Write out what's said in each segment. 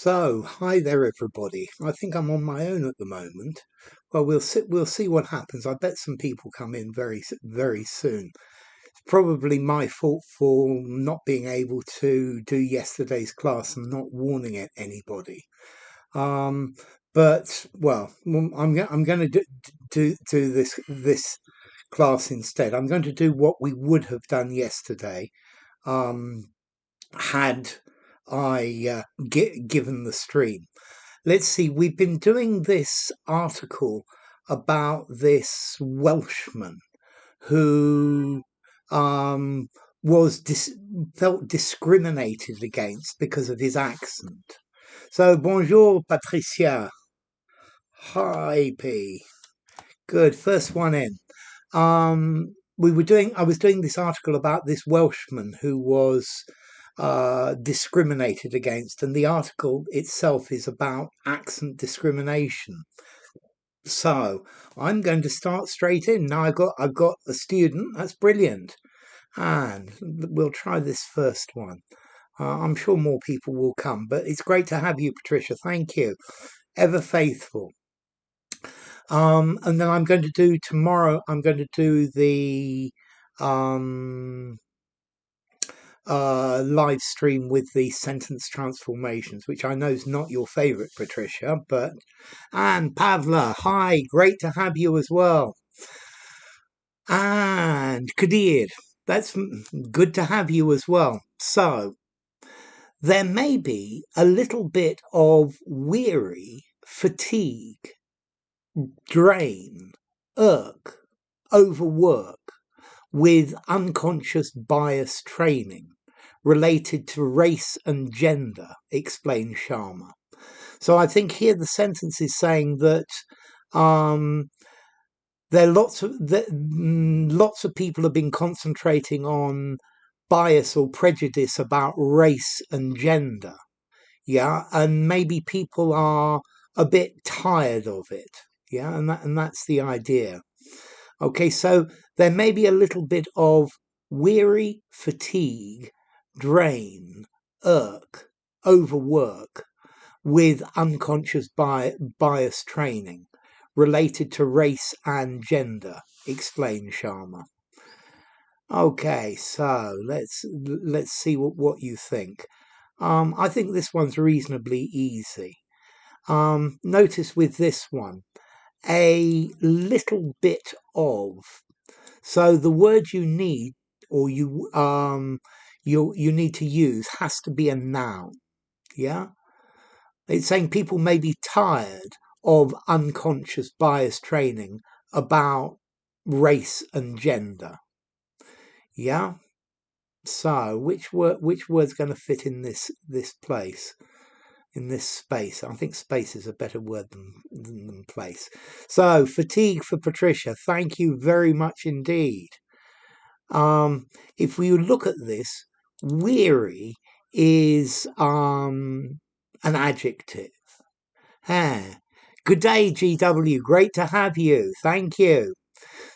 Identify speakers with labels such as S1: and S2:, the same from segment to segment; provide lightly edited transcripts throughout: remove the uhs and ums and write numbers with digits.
S1: So, hi there, everybody. I think I'm on my own at the moment. Well, we'll see what happens. I bet some people come in very soon. It's probably my fault for not being able to do yesterday's class and not warning it anybody. Um, but well, I'm going to do this class instead. I'm going to do what we would have done yesterday. Had I given the stream. Let's see, we've been doing this article about this Welshman who um, felt discriminated against because of his accent. So, bonjour, Patricia. Hi, P. Good, first one in. I was doing this article about this Welshman who was discriminated against, and the article itself is about accent discrimination. So I'm going to start straight in. Now I've got a student. That's brilliant, and we'll try this first one. I'm sure more people will come, but it's great to have you, Patricia. Thank you. Ever faithful. And then I'm going to do tomorrow. I'm going to do the live stream with the sentence transformations, which I know is not your favorite, Patricia, and Pavla, hi, great to have you as well. And Kadir, that's good to have you as well. So there may be a little bit of weary, fatigue, drain, irk, overwork with unconscious bias training related to race and gender, explained Sharma. So I think here the sentence is saying that there are lots of people have been concentrating on bias or prejudice about race and gender. Yeah, and maybe people are a bit tired of it. Yeah, and that's the idea. Okay, so there may be a little bit of weary, fatigue, drain, irk, overwork with unconscious bias training related to race and gender, explained Sharma. Okay, so let's see what you think. I think this one's reasonably easy. Notice with this one, a little bit of. So the word you need, or you need to use, has to be a noun. Yeah, it's saying people may be tired of unconscious bias training about race and gender. Yeah. So which word's going to fit in this place? In this space. I think space is a better word than place. So fatigue for Patricia. Thank you very much indeed. If we look at this, weary is an adjective. Good day, GW. Great to have you. Thank you.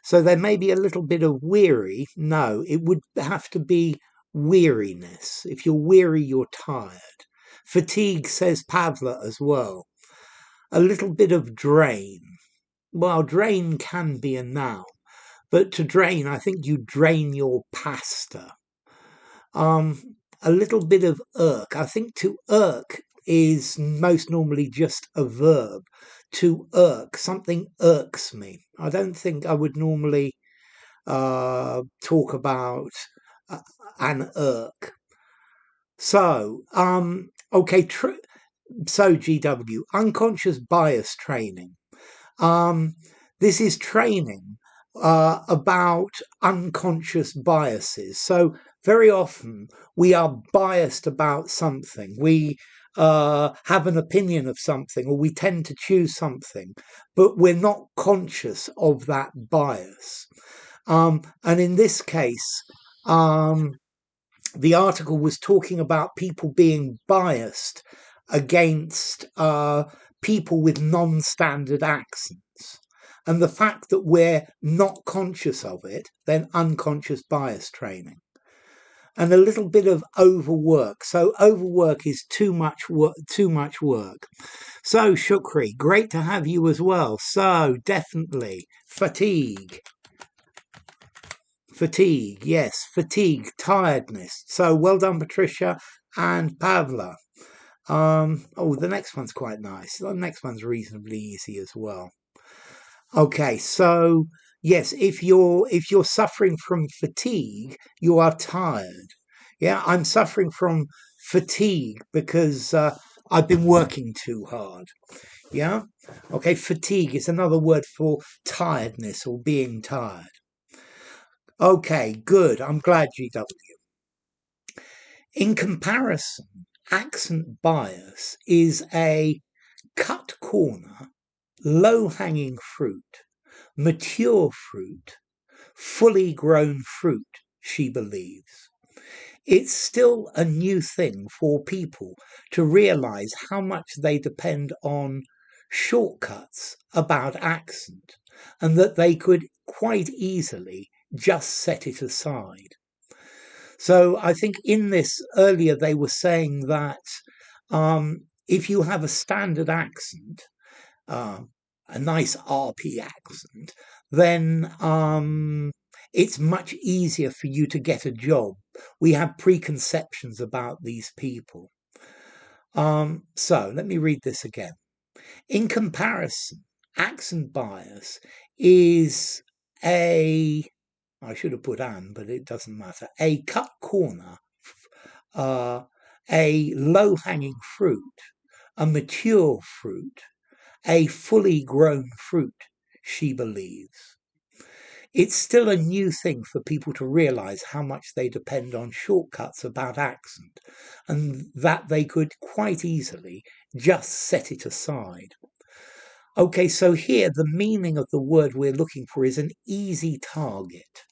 S1: So there may be a little bit of weary. No, it would have to be weariness. If you're weary, you're tired. Fatigue, says Pavla as well. A little bit of drain. Well, drain can be a noun, but to drain, I think you drain your pasta. A little bit of irk. I think to irk is most normally just a verb. To irk, something irks me. I don't think I would normally talk about an irk. So, okay, so GW, unconscious bias training. This is training about unconscious biases. So very often we are biased about something. We have an opinion of something, or we tend to choose something, but we're not conscious of that bias. And in this case, the article was talking about people being biased against people with non-standard accents. And the fact that we're not conscious of it, then unconscious bias training. and a little bit of overwork. So overwork is too much work, too much work. So Shukri, great to have you as well. So definitely fatigue. Fatigue, yes, fatigue, tiredness. So well done, Patricia and Pavla. Oh, the next one's quite nice. The next one's reasonably easy as well. Okay, so yes, if you're suffering from fatigue, you are tired. Yeah, I'm suffering from fatigue because I've been working too hard. Yeah. Okay, fatigue is another word for tiredness or being tired. Okay, good. I'm glad, GW. In comparison, accent bias is a cut corner, low-hanging fruit, mature fruit, fully grown fruit, she believes. It's still a new thing for people to realize how much they depend on shortcuts about accent and that they could quite easily just set it aside. So I think in this earlier they were saying that if you have a standard accent, uh, a nice RP accent, then it's much easier for you to get a job. We have preconceptions about these people. So let me read this again. In comparison, accent bias is I should have put but it doesn't matter, a cut corner, a low-hanging fruit, a mature fruit, a fully grown fruit, she believes. It's still a new thing for people to realize how much they depend on shortcuts about accent and that they could quite easily just set it aside. Okay, so here the meaning of the word we're looking for is an easy target,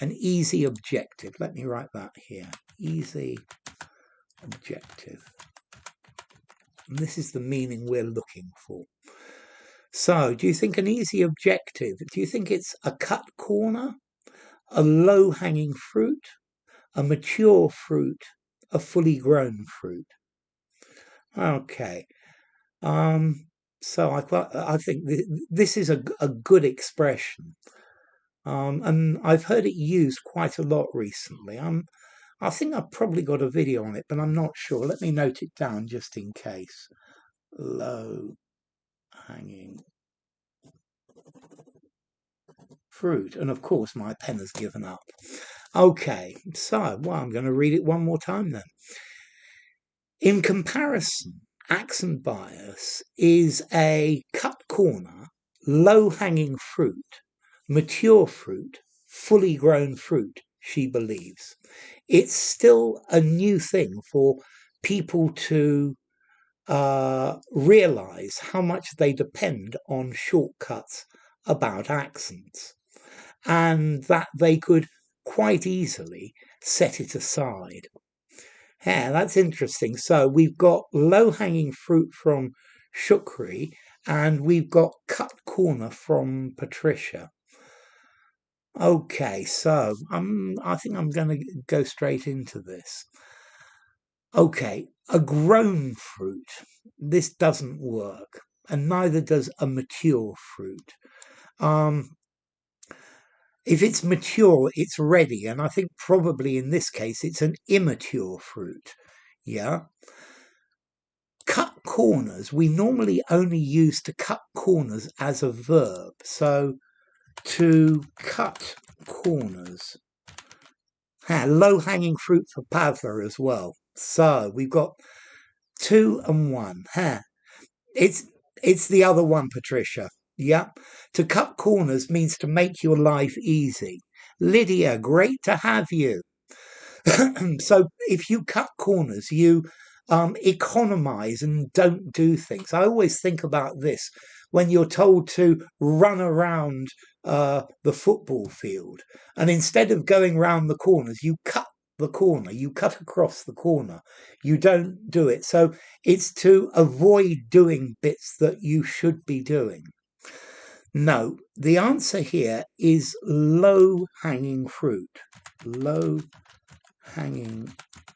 S1: an easy objective. Let me write that here. Easy objective. And this is the meaning we're looking for. So, do you think an easy objective, do you think it's a cut corner, a low-hanging fruit, a mature fruit, a fully grown fruit? Okay. So I think this is a good expression. And I've heard it used quite a lot recently. I think I've probably got a video on it, but I'm not sure. Let me note it down just in case. Low-hanging fruit. And of course, my pen has given up. Okay, so, well, I'm going to read it one more time then. In comparison, accent bias is a cut corner, low-hanging fruit, mature fruit, fully grown fruit, she believes. It's still a new thing for people to realize how much they depend on shortcuts about accents and that they could quite easily set it aside. Yeah, that's interesting. So we've got low-hanging fruit from Shukri and we've got cut corner from Patricia. Okay, so I think I'm going to go straight into this. Okay, a grown fruit. This doesn't work, and neither does a mature fruit. If it's mature, it's ready, and I think probably in this case it's an immature fruit. Yeah. Cut corners, we normally only use to cut corners as a verb. So to cut corners. Low-hanging fruit for Pavla as well. So we've got 2 and 1. It's the other one, Patricia. Yeah. To cut corners means to make your life easy. Lydia, great to have you. So if you cut corners, you economize and don't do things. I always think about this when you're told to run around the football field, and instead of going round the corners, you cut the corner, you cut across the corner. You don't do it. So it's to avoid doing bits that you should be doing. No, the answer here is low-hanging fruit. Low hanging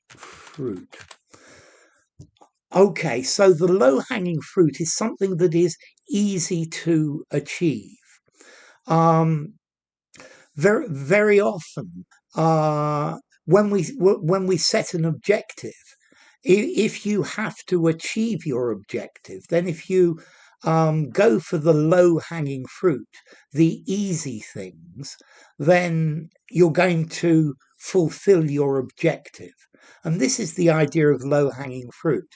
S1: fruit. Okay, so the low-hanging fruit is something that is easy to achieve. Um, very often, when we set an objective, if you have to achieve your objective, then if you go for the low-hanging fruit, the easy things, then you're going to fulfill your objective. And this is the idea of low-hanging fruit.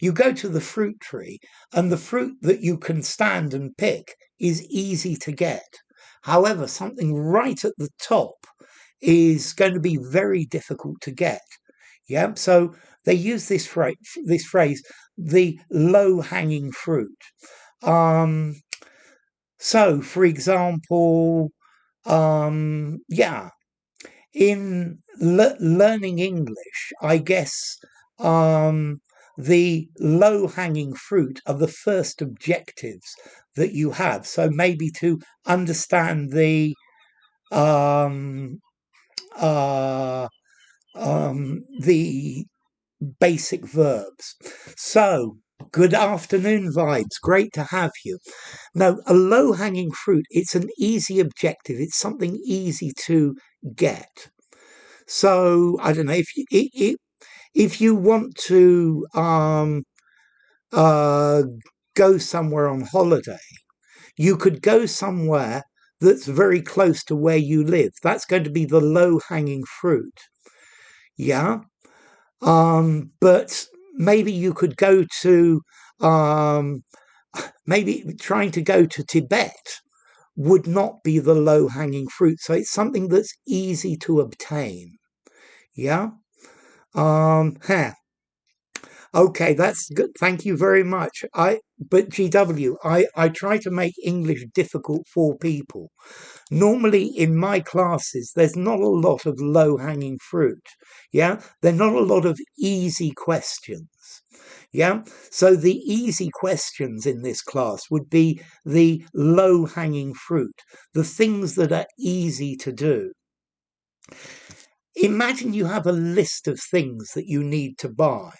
S1: You go to the fruit tree, and the fruit that you can stand and pick is easy to get. However, something right at the top is going to be very difficult to get. Yeah, so they use this phrase, the low-hanging fruit. So, for example, yeah, in learning English, I guess the low-hanging fruit are the first objectives that you have. So maybe to understand the the basic verbs. So, good afternoon, vibes. Great to have you. Now, a low-hanging fruit, it's an easy objective. It's something easy to get. So, I don't know, if you want to go somewhere on holiday, you could go somewhere that's very close to where you live. That's going to be the low-hanging fruit. Yeah. But maybe you could go to, maybe trying to go to Tibet would not be the low-hanging fruit. So it's something that's easy to obtain. Yeah. Okay, that's good. Thank you very much. But GW, I try to make English difficult for people. Normally in my classes, there's not a lot of low-hanging fruit. Yeah, there are not a lot of easy questions. Yeah, so the easy questions in this class would be the low-hanging fruit, the things that are easy to do. Imagine you have a list of things that you need to buy.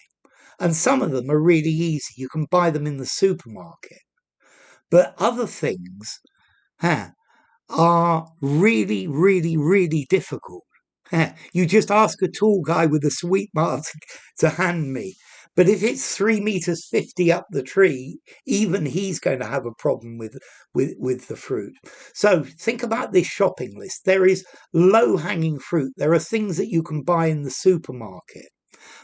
S1: And some of them are really easy. You can buy them in the supermarket. But other things are really, really, really difficult. You just ask a tall guy with a sweet mask to hand me. But if it's 3 meters 50 up the tree, even he's going to have a problem with the fruit. So think about this shopping list. There is low-hanging fruit. There are things that you can buy in the supermarket.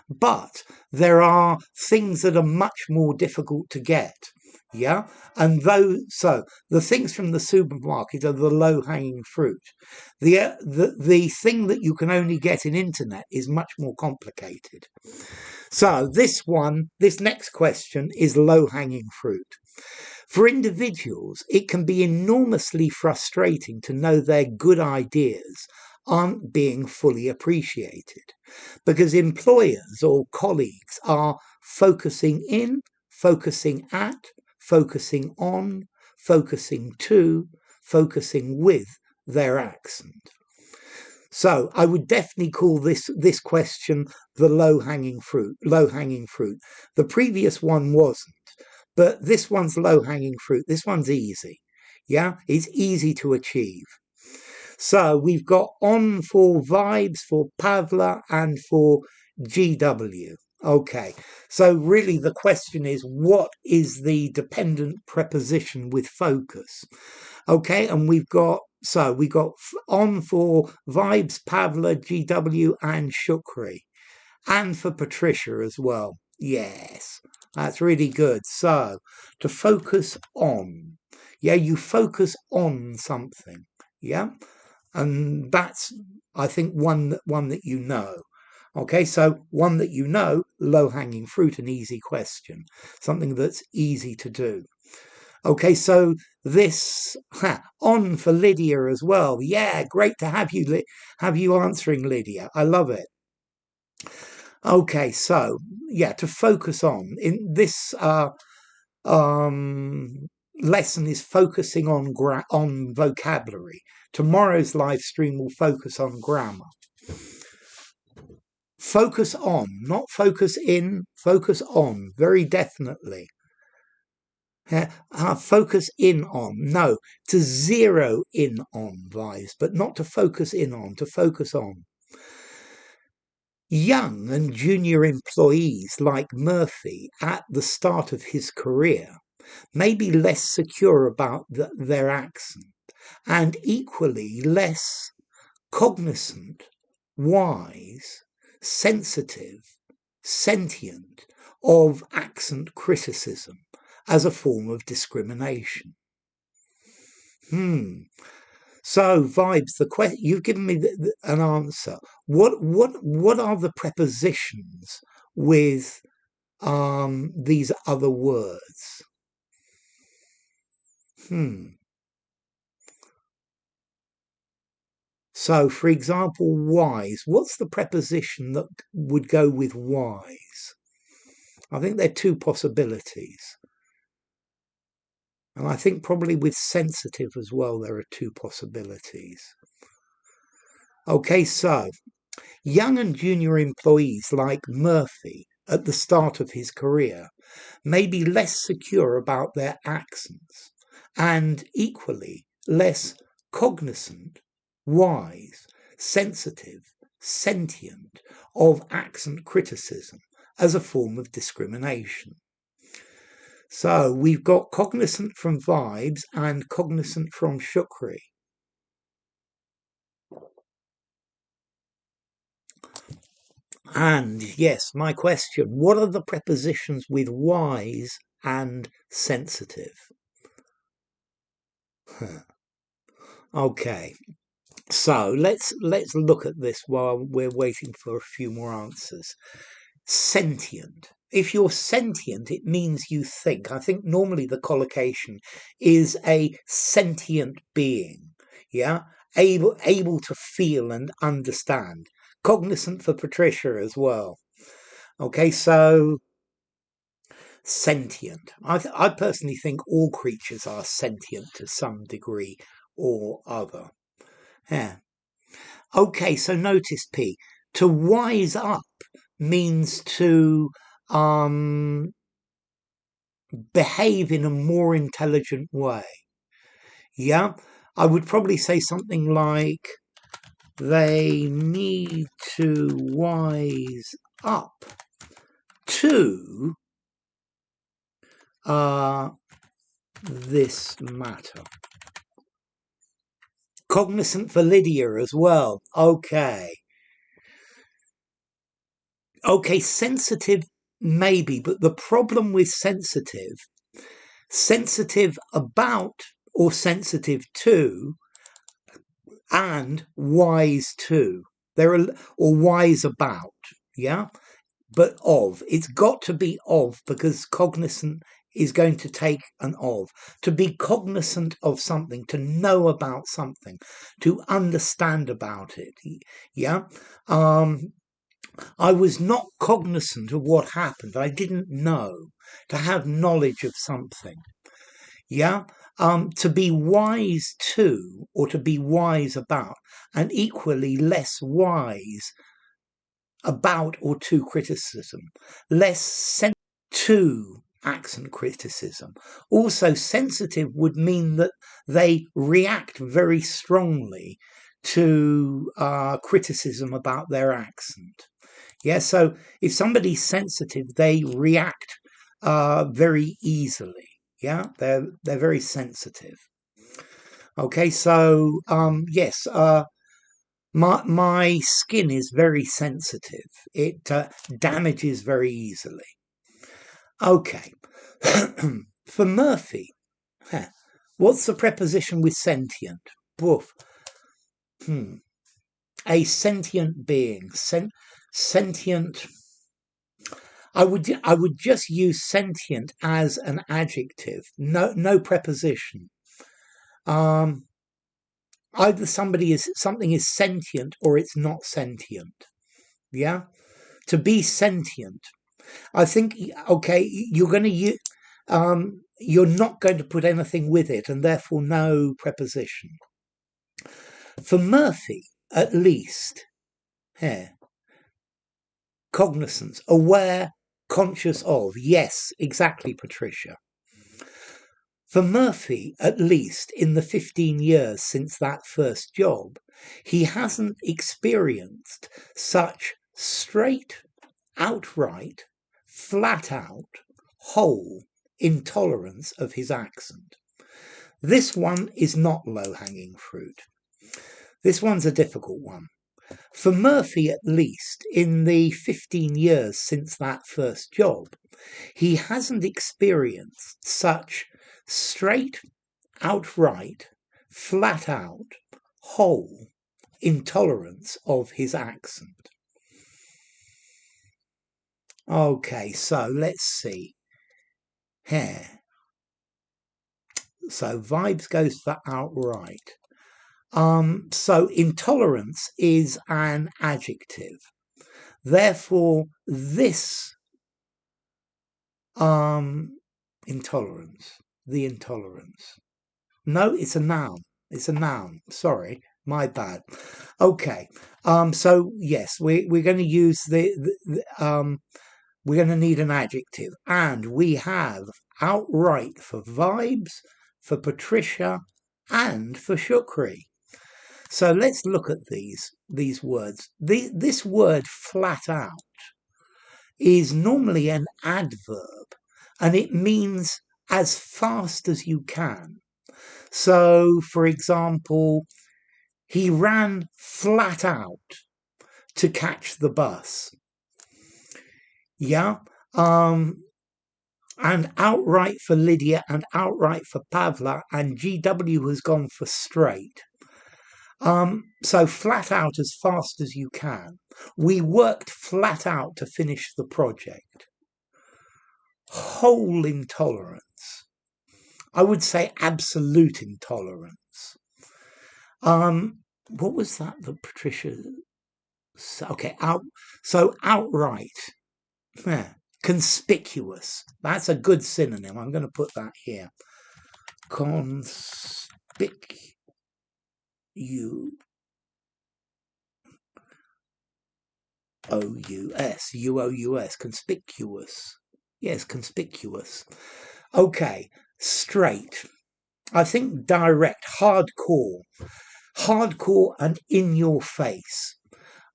S1: But there are things that are much more difficult to get. Yeah. And so the things from the supermarket are the low-hanging fruit. The thing that you can only get in internet is much more complicated. So this next question is low-hanging fruit. For individuals, it can be enormously frustrating to know their good ideas aren't being fully appreciated because employers or colleagues are focusing in, focusing at, focusing on, focusing to, focusing with their accent. So I would definitely call this question the low-hanging fruit. Low-hanging fruit. The previous one wasn't, but this one's low-hanging fruit. This one's easy. Yeah, it's easy to achieve. So we've got on for vibes, for Pavla, and for GW. Okay, so really the question is, what is the dependent preposition with focus? Okay, and we got on for vibes, Pavla, GW, and Shukri, and for Patricia as well. Yes, that's really good. So to focus on, yeah, you focus on something, yeah, and that's, I think, one that you know. Okay, so one that you know, low-hanging fruit, an easy question, something that's easy to do. Okay, so this on for Lydia as well. Yeah, great to have you answering, Lydia. I love it. Okay, so yeah, to focus on in this lesson is focusing on vocabulary. Tomorrow's live stream will focus on grammar. Focus on, not focus in, focus on, very definitely. Focus in on, no, to zero in on vibes, but not to focus in on, to focus on. Young and junior employees like Murphy at the start of his career may be less secure about their accent and equally less cognisant, wise, sensitive, sentient of accent criticism as a form of discrimination. So, vibes. You've given me an answer. What are the prepositions with these other words? So, for example, wise. What's the preposition that would go with wise? I think there are two possibilities. And I think probably with sensitive as well, there are two possibilities. Okay, so young and junior employees like Murphy at the start of his career may be less secure about their accents and equally less cognisant, wise, sensitive, sentient of accent criticism as a form of discrimination. So we've got cognisant from vibes and cognisant from Shukri. And yes, my question, what are the prepositions with wise and sensitive? Okay, so let's look at this while we're waiting for a few more answers. Sentient. If you're sentient, it means you think. I think normally the collocation is a sentient being, yeah, able to feel and understand. Cognizant for Patricia as well. Okay, so sentient. I personally think all creatures are sentient to some degree or other. Yeah. Okay, so notice P. To wise up means to behave in a more intelligent way. Yeah, I would probably say something like they need to wise up to this matter. Cognizant for Lydia as well. Okay, sensitive maybe, but the problem with sensitive about or sensitive to and wise to. There are, or wise about, yeah? But of. It's got to be of because cognizant is going to take an of. To be cognizant of something, to know about something, to understand about it, yeah? I was not cognizant of what happened. I didn't know. To have knowledge of something. Yeah. To be wise to or to be wise about, and equally less wise about or to criticism, less to accent criticism. Also, sensitive would mean that they react very strongly to criticism about their accent. Yeah, so if somebody's sensitive, they react very easily. Yeah, they're very sensitive. Okay, so yes, my skin is very sensitive. It damages very easily. Okay, for Murphy, what's the preposition with sentient? Woof. A sentient being, sentient. I would just use sentient as an adjective, no preposition. Either something is sentient or it's not sentient. Yeah, to be sentient. I think okay, you're going to you're not going to put anything with it, and therefore no preposition. For Murphy, at least, Cognizance, aware, conscious of. Yes, exactly, Patricia. For Murphy, at least in the 15 years since that first job, he hasn't experienced such straight, outright, flat out, whole intolerance of his accent. This one is not low-hanging fruit. This one's a difficult one. For Murphy, at least, in the 15 years since that first job, he hasn't experienced such straight, outright, flat out, whole intolerance of his accent. Okay, so let's see. Here. So vibes goes for outright. So intolerance is an adjective. Therefore, this intolerance, the intolerance. No, it's a noun. It's a noun. Sorry, my bad. Okay. So yes, we're going to use we're going to need an adjective, and we have outright for vibes, for Patricia, and for Shukri. So let's look at these words. This word flat out is normally an adverb, and it means as fast as you can. So, for example, he ran flat out to catch the bus. Yeah. And outright for Lydia and outright for Pavla, and GW has gone for straight. So flat out as fast as you can. We worked flat out to finish the project. Whole intolerance. I would say absolute intolerance. What was that Patricia? Okay, so outright. Yeah. Conspicuous. That's a good synonym. I'm going to put that here. Conspicuous. U-O-U-S. Conspicuous. Yes, conspicuous. Okay, straight. I think direct, hardcore. Hardcore and in your face.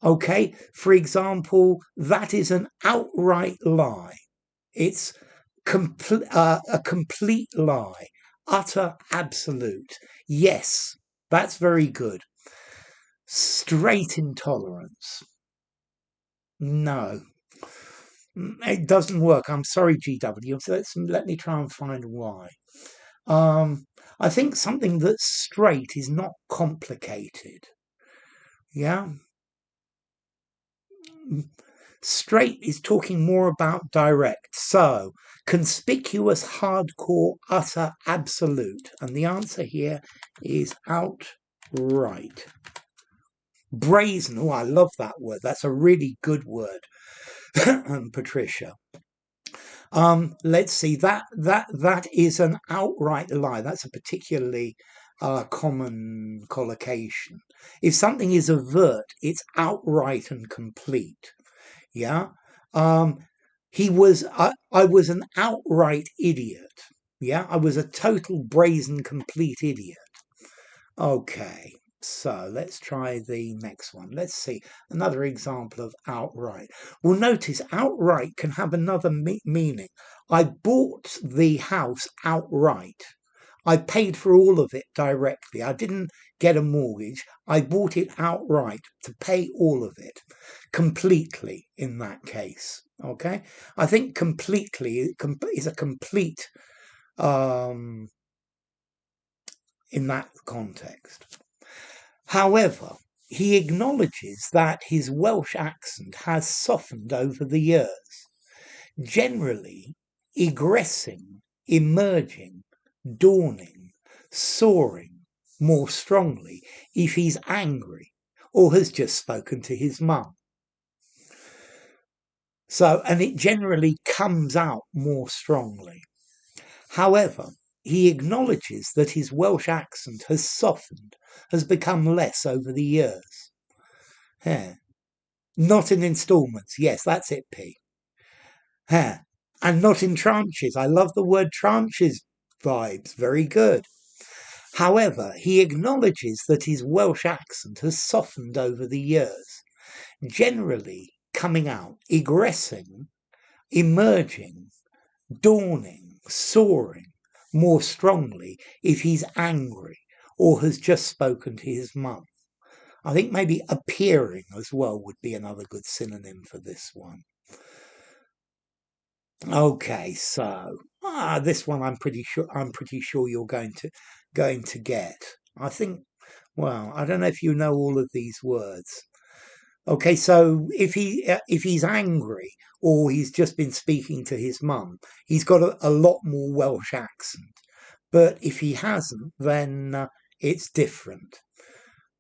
S1: Okay, for example, that is an outright lie. It's a complete lie. Utter absolute. Yes, that's very good. Straight intolerance. No, it doesn't work. I'm sorry, GW. Let me try and find why. I think something that's straight is not complicated. Yeah. Straight is talking more about direct. So, conspicuous, hardcore, utter, absolute. And the answer here is outright. Brazen. Oh, I love that word. That's a really good word, Patricia. Let's see. That is an outright lie. That's a particularly common collocation. If something is overt, it's outright and complete. Yeah. I was an outright idiot. Yeah. I was a total brazen complete idiot. Okay. So let's try the next one. Let's see another example of outright. Well, notice outright can have another meaning. I bought the house outright. I paid for all of it directly. I didn't get a mortgage. I bought it outright to pay all of it completely in that case. Okay. I think completely is a complete in that context. However, he acknowledges that his Welsh accent has softened over the years, generally egressing, emerging, dawning, soaring more strongly if he's angry or has just spoken to his mum. So, and it generally comes out more strongly. However, he acknowledges that his Welsh accent has softened, has become less over the years. Yeah. Not in installments. Yes, that's it, P. Huh. And not in tranches. I love the word tranches vibes. Very good. However, he acknowledges that his Welsh accent has softened over the years, generally coming out, egressing, emerging, dawning, soaring more strongly if he's angry or has just spoken to his mum. I think maybe appearing as well would be another good synonym for this one. Okay, so this one I'm pretty sure you're going to get. I think, well, I don't know if you know all of these words. Okay, so if he's angry or he's just been speaking to his mum, he's got a lot more Welsh accent. But if he hasn't, then it's different.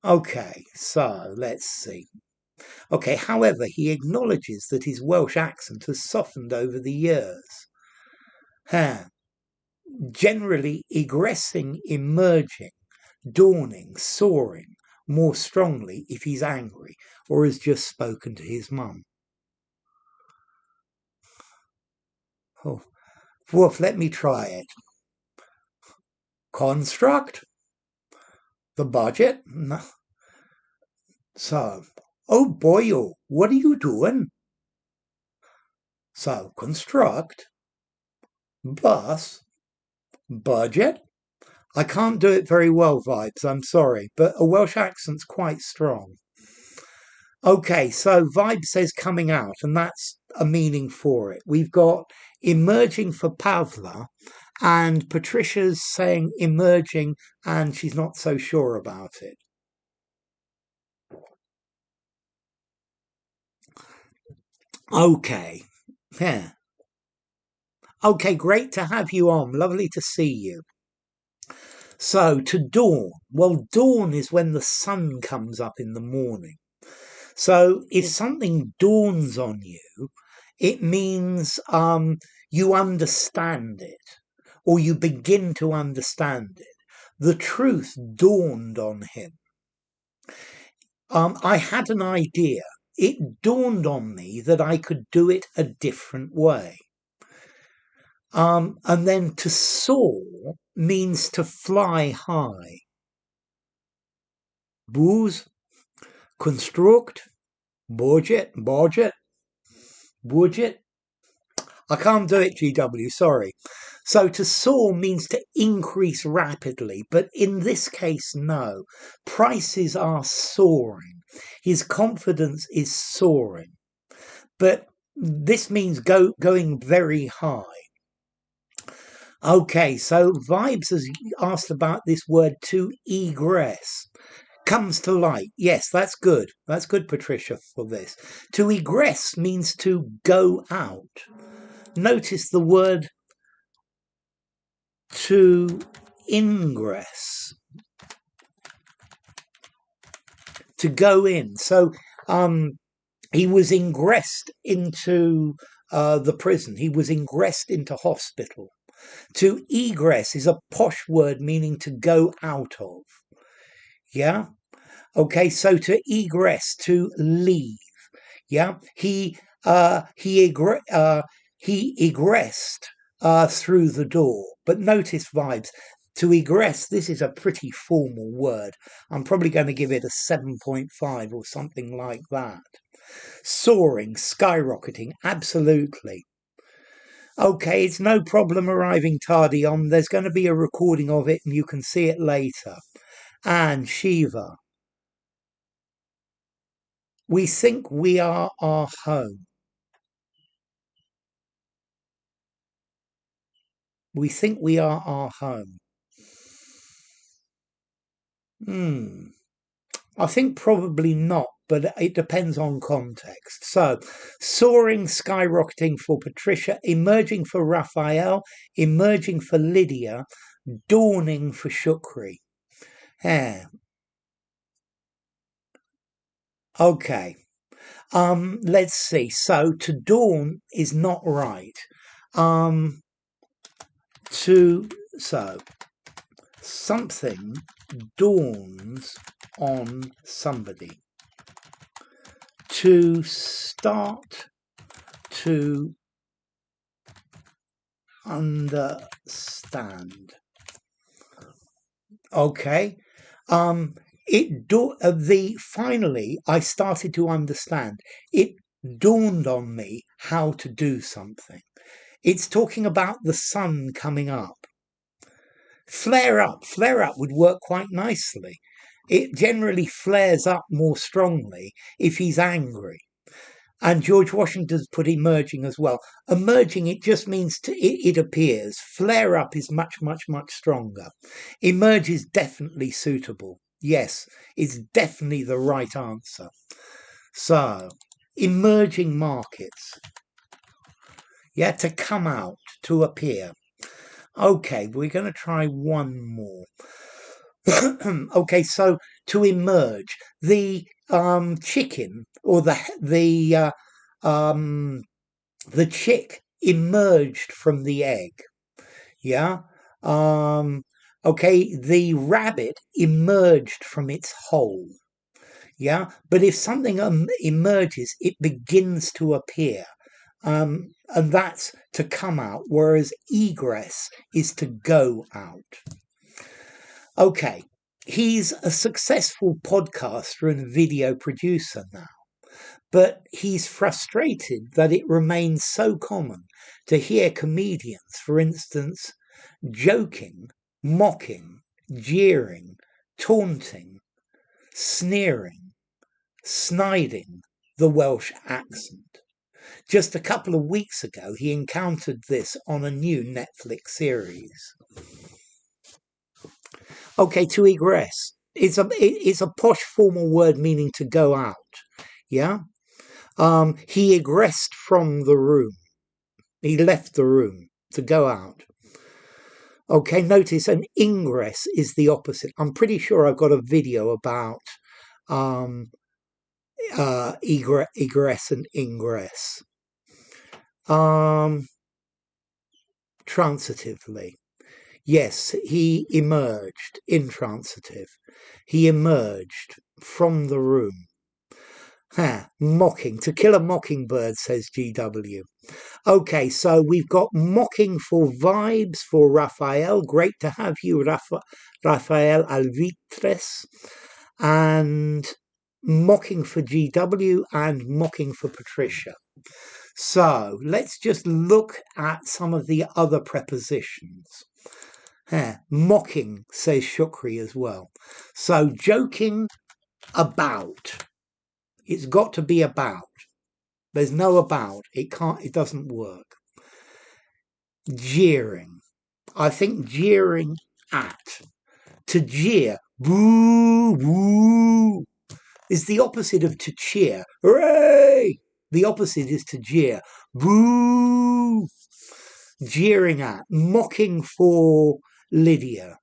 S1: Okay, so let's see. Okay, however, he acknowledges that his Welsh accent has softened over the years. Huh. Generally egressing, emerging, dawning, soaring more strongly if he's angry or has just spoken to his mum. Oh, woof, let me try it. Construct? The budget? No. So, oh boy, oh, what are you doing? So, construct, bus, budget? I can't do it very well, Vibes, I'm sorry, but a Welsh accent's quite strong. Okay, so Vibe says coming out, and that's a meaning for it. We've got emerging for Pavla, and Patricia's saying emerging, and she's not so sure about it. Okay, yeah. Okay, great to have you on. Lovely to see you. So, to dawn. Well, dawn is when the sun comes up in the morning. So, if something dawns on you, it means you understand it or you begin to understand it. The truth dawned on him. I had an idea. It dawned on me that I could do it a different way. And then to soar means to fly high. Booze, construct, budget. I can't do it, GW, sorry. So to soar means to increase rapidly, but in this case, no. Prices are soaring. His confidence is soaring. But this means going very high. Okay, so Vibes has asked about this word to egress. Comes to light. Yes, that's good. That's good, Patricia, for this. To egress means to go out. Notice the word to ingress. To go in. So he was ingressed into the prison. He was ingressed into hospital. To egress is a posh word meaning to go out of. Yeah? Okay, so to egress, to leave. Yeah? He egressed through the door. But notice Vibes. To egress, this is a pretty formal word. I'm probably going to give it a 7.5 or something like that. Soaring, skyrocketing, absolutely. Okay, it's no problem arriving tardy on. There's going to be a recording of it and you can see it later. And Shiva. We think we are our home. We think we are our home. I think probably not, but it depends on context. So, soaring, skyrocketing for Patricia, emerging for Raphael, emerging for Lydia, dawning for Shukri. Yeah. Okay. Let's see. So, to dawn is not right. Something dawns on somebody. to start to understand. Okay. Finally I started to understand. It dawned on me how to do something. It's talking about the sun coming up. Flare up would work quite nicely. It generally flares up more strongly if he's angry. And George Washington's put emerging as well. Emerging, it just means it appears. Flare up is much, much, much stronger. Emerge is definitely suitable. Yes, it's definitely the right answer. So, emerging markets. Yeah, to come out, to appear. Okay, we're going to try one more. Okay, so to emerge, the chicken or the chick emerged from the egg. Yeah. Okay, the rabbit emerged from its hole. Yeah, but if something emerges, it begins to appear. And that's to come out, whereas egress is to go out. Okay, he's a successful podcaster and video producer now, but he's frustrated that it remains so common to hear comedians, for instance, joking, mocking, jeering, taunting, sneering, sniding the Welsh accent. Just a couple of weeks ago, he encountered this on a new Netflix series. Okay, to egress. It's a posh formal word meaning to go out. Yeah? He egressed from the room. He left the room to go out. Okay, notice an ingress is the opposite. I'm pretty sure I've got a video about egress and ingress. Transitively. Yes, he emerged, intransitive. He emerged from the room. Mocking. To kill a mockingbird, says GW. Okay, so we've got mocking for vibes for Raphael. Great to have you, Raphael Alvitres. And mocking for GW and mocking for Patricia. So let's just look at some of the other prepositions. Mocking, says Shukri as well. So joking about. It's got to be about. There's no about. It doesn't work. Jeering. I think jeering at. To jeer. Boo, boo. Is the opposite of to cheer. Hooray! The opposite is to jeer. Boo! Jeering at. Mocking for Lydia.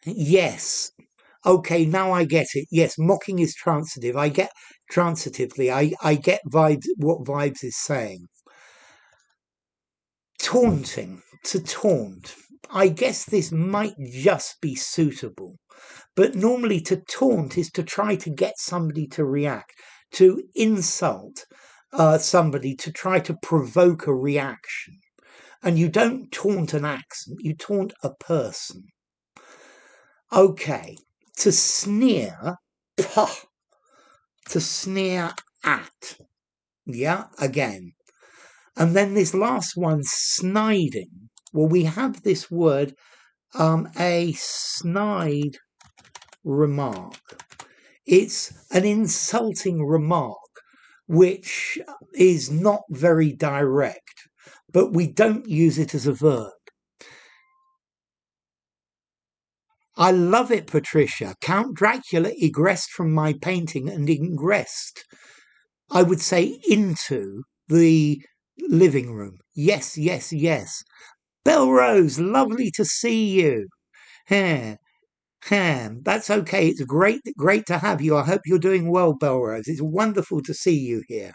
S1: Yes. Okay, now I get it. Yes, mocking is transitive. I get transitively. I get vibes. What vibes is saying. Taunting. To taunt. I guess this might just be suitable. But normally to taunt is to try to get somebody to react. To insult somebody, to try to provoke a reaction. And you don't taunt an accent. You taunt a person. Okay. To sneer, to sneer at. Yeah, again. And then this last one, sniding. Well, we have this word, a snide remark. It's an insulting remark, which is not very direct, but we don't use it as a verb. I love it, Patricia. Count Dracula egressed from my painting and ingressed, I would say, into the living room. Yes, yes, yes. Belrose, lovely to see you. That's okay. It's great to have you. I hope you're doing well, Belrose. It's wonderful to see you here.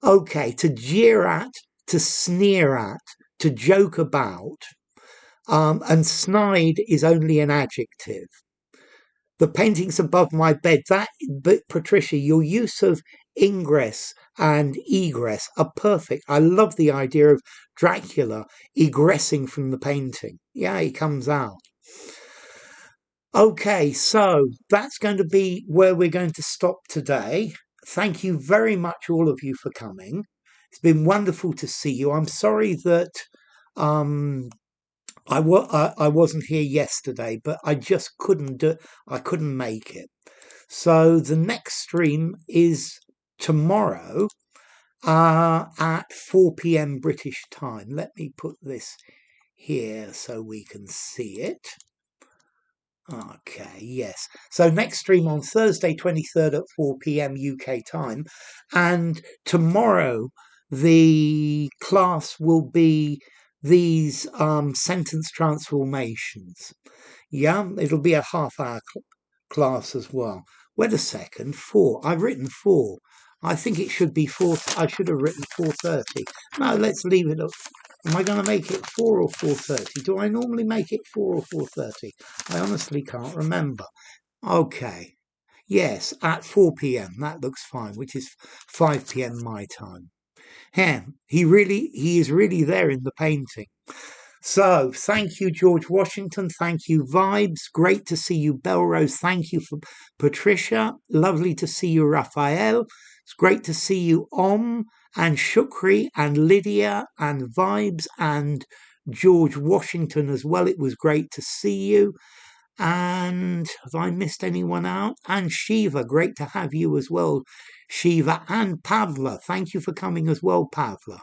S1: Okay, to jeer at, to sneer at, to joke about. And snide is only an adjective. The painting's above my bed. But Patricia, your use of ingress and egress are perfect. I love the idea of Dracula egressing from the painting. Yeah, he comes out. Okay, so that's going to be where we're going to stop today. Thank you very much, all of you, for coming. It's been wonderful to see you. I'm sorry that um, I wasn't here yesterday, but I just couldn't do. I couldn't make it. So the next stream is tomorrow at 4 p.m. British time. Let me put this here so we can see it. Okay, yes. So next stream on Thursday, 23rd at 4 p.m. UK time. And tomorrow the class will be these sentence transformations. Yeah, it'll be a half-hour class as well. Wait a second, 4. I've written 4. I think it should be 4. I should have written 4:30. No, let's leave it at. Am I going to make it 4 or 4:30? Do I normally make it 4 or 4:30? I honestly can't remember. Okay. Yes, at 4 p.m. That looks fine, which is 5 p.m. my time. Yeah, he is really there in the painting. So, thank you, George Washington. Thank you, Vibes. Great to see you, Belrose. Thank you for Patricia. Lovely to see you, Raphael. It's great to see you, and Shukri and Lydia and Vibes and George Washington as well. It was great to see you. And have I missed anyone out? And Shiva, great to have you as well, Shiva. And Pavla, thank you for coming as well, Pavla.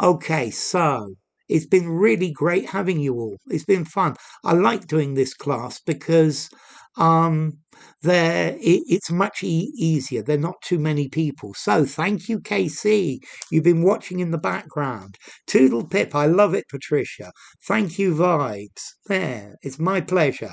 S1: Okay, so it's been really great having you all. It's been fun. I like doing this class because um it's much easier. There are not too many people. So thank you, KC. You've been watching in the background. Toodle pip. I love it, Patricia. Thank you, Vibes. There, it's my pleasure.